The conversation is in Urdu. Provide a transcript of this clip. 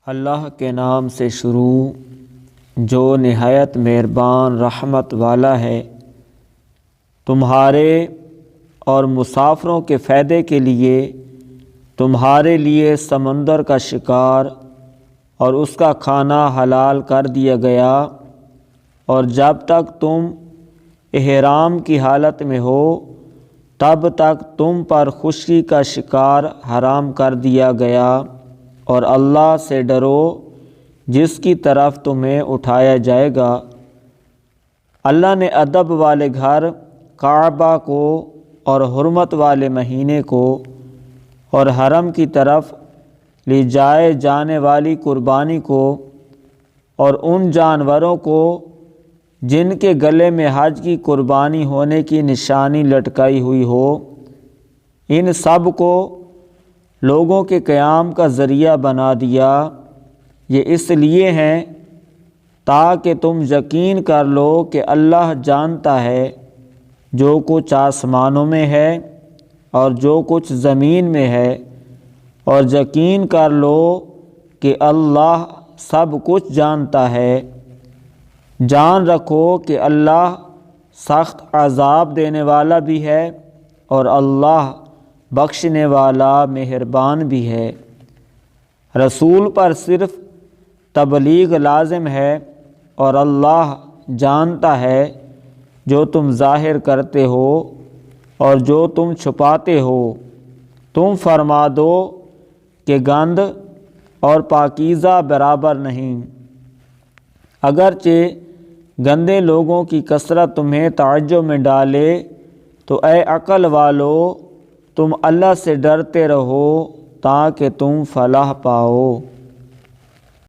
اللہ کے نام سے شروع جو نہایت مہربان رحمت والا ہے۔ تمہارے اور مسافروں کے فائدے کے لیے تمہارے لیے سمندر کا شکار اور اس کا کھانا حلال کر دیا گیا، اور جب تک تم احرام کی حالت میں ہو تب تک تم پر خشکی کا شکار حرام کر دیا گیا، اور اللہ سے ڈرو جس کی طرف تمہیں اٹھایا جائے گا۔ اللہ نے ادب والے گھر کعبہ کو اور حرمت والے مہینے کو اور حرم کی طرف لی جائے جانے والی قربانی کو اور ان جانوروں کو جن کے گلے میں حج کی قربانی ہونے کی نشانی لٹکائی ہوئی ہو، ان سب کو لوگوں کے قیام کا ذریعہ بنا دیا۔ یہ اس لیے ہیں تاکہ تم یقین کر لو کہ اللہ جانتا ہے جو کچھ آسمانوں میں ہے اور جو کچھ زمین میں ہے، اور یقین کر لو کہ اللہ سب کچھ جانتا ہے۔ جان رکھو کہ اللہ سخت عذاب دینے والا بھی ہے اور اللہ بخشنے والا مہربان بھی ہے۔ رسول پر صرف تبلیغ لازم ہے، اور اللہ جانتا ہے جو تم ظاہر کرتے ہو اور جو تم چھپاتے ہو۔ تم فرما دو کہ گند اور پاکیزہ برابر نہیں۔ اگرچہ گندے لوگوں کی کثرت تمہیں تعجب میں ڈالے تو اے عقل والو، تم اللہ سے ڈرتے رہو تاکہ تم فلاح پاؤ۔